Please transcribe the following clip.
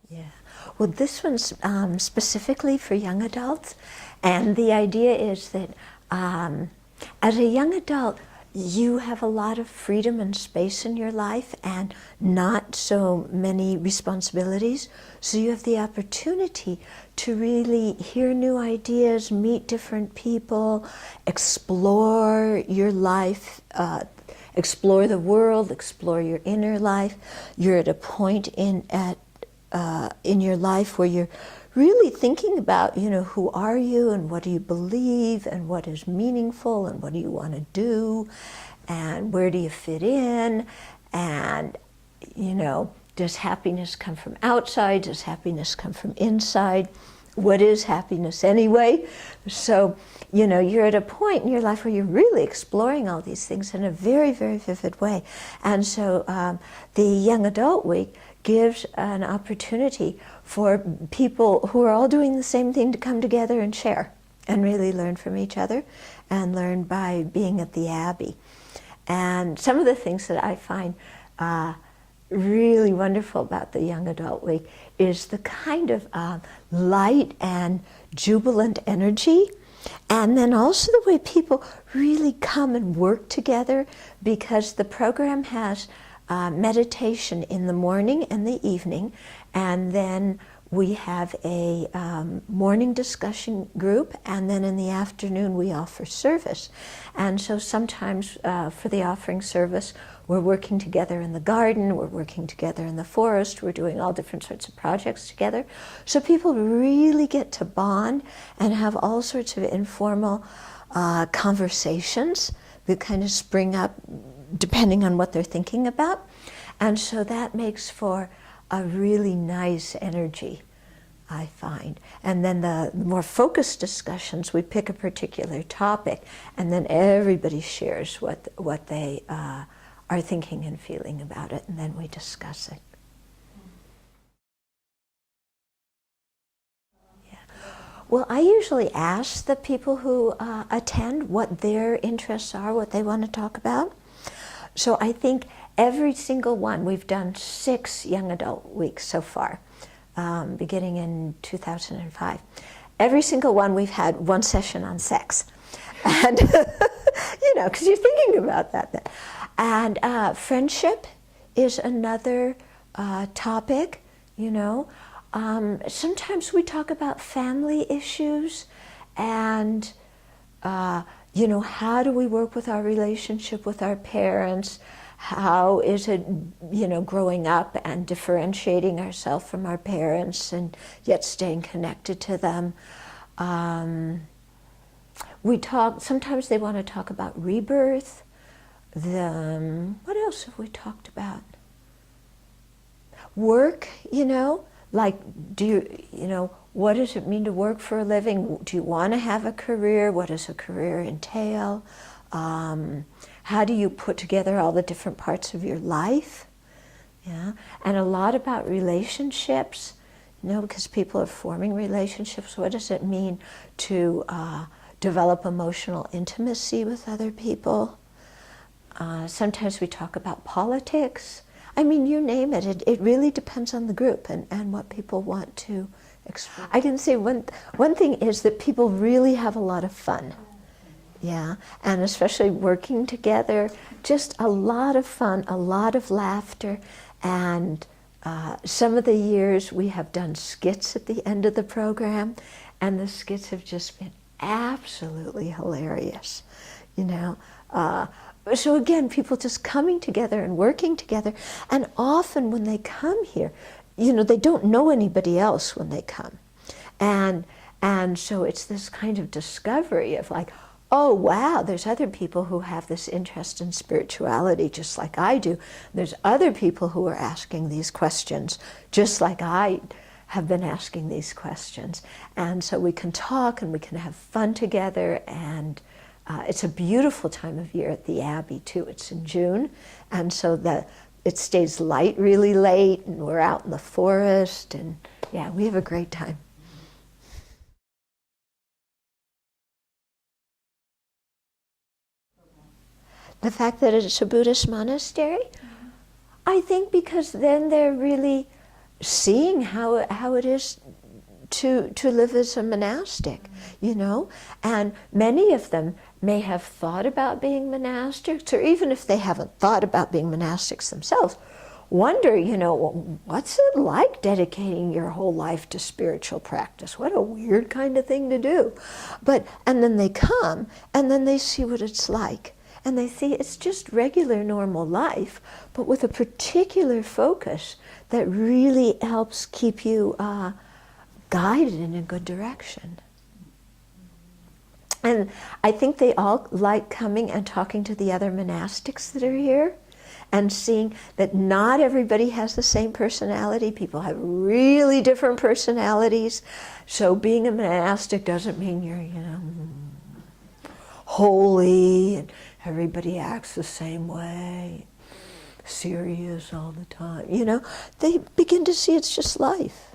Yeah. Well, this one's specifically for young adults, and the idea is that as a young adult, you have a lot of freedom and space in your life and not so many responsibilities. So you have the opportunity to really hear new ideas, meet different people, explore your life, explore the world, explore your inner life. You're at a point in your life where you're really thinking about, who are you and what do you believe and what is meaningful and what do you want to do and where do you fit in, and, does happiness come from outside? Does happiness come from inside? What is happiness anyway? So, you're at a point in your life where you're really exploring all these things in a very, very vivid way. And so the Young Adult Week gives an opportunity for people who are all doing the same thing to come together and share and really learn from each other and learn by being at the Abbey. And some of the things that I find really wonderful about the Young Adult Week is the kind of light and jubilant energy, and then also the way people really come and work together, because the program has meditation in the morning and the evening, and then we have a morning discussion group, and then in the afternoon we offer service. And so sometimes for the offering service, we're working together in the garden, we're working together in the forest, we're doing all different sorts of projects together. So people really get to bond and have all sorts of informal conversations that kind of spring up depending on what they're thinking about. And so that makes for a really nice energy, I find. And then the more focused discussions, we pick a particular topic, and then everybody shares what they are thinking and feeling about it, and then we discuss it. Yeah. Well, I usually ask the people who attend what their interests are, what they want to talk about. So I think every single one, we've done 6 Young Adult Weeks so far, beginning in 2005. Every single one we've had one session on sex. And, because you're thinking about that then. And friendship is another topic, Sometimes we talk about family issues and, how do we work with our relationship with our parents? How is it, growing up and differentiating ourselves from our parents and yet staying connected to them? Sometimes they want to talk about rebirth. What else have we talked about? Work, like, what does it mean to work for a living? Do you want to have a career? What does a career entail? How do you put together all the different parts of your life? Yeah, and a lot about relationships, because people are forming relationships. What does it mean to develop emotional intimacy with other people? Sometimes we talk about politics. I mean, you name it. It really depends on the group and what people want to explore. I can say one thing is that people really have a lot of fun. Yeah, and especially working together, just a lot of fun, a lot of laughter, and some of the years we have done skits at the end of the program, and the skits have just been absolutely hilarious, So again, people just coming together and working together, and often when they come here, they don't know anybody else when they come, and so it's this kind of discovery of like, oh wow, there's other people who have this interest in spirituality just like I do. There's other people who are asking these questions just like I have been asking these questions, and so we can talk and we can have fun together, and it's a beautiful time of year at the Abbey too. It's in June, and so it stays light really late, and we're out in the forest, and yeah, we have a great time. The fact that it's a Buddhist monastery, I think because then they're really seeing how it is to live as a monastic, you know, and many of them may have thought about being monastics, or even if they haven't thought about being monastics themselves, wonder, you know, what's it like dedicating your whole life to spiritual practice? What a weird kind of thing to do. And then they come, and then they see what it's like. And they see it's just regular, normal life, but with a particular focus that really helps keep you guided in a good direction. And I think they all like coming and talking to the other monastics that are here and seeing that not everybody has the same personality. People have really different personalities. So being a monastic doesn't mean you're, you know, holy and everybody acts the same way, serious all the time. You know, they begin to see it's just life.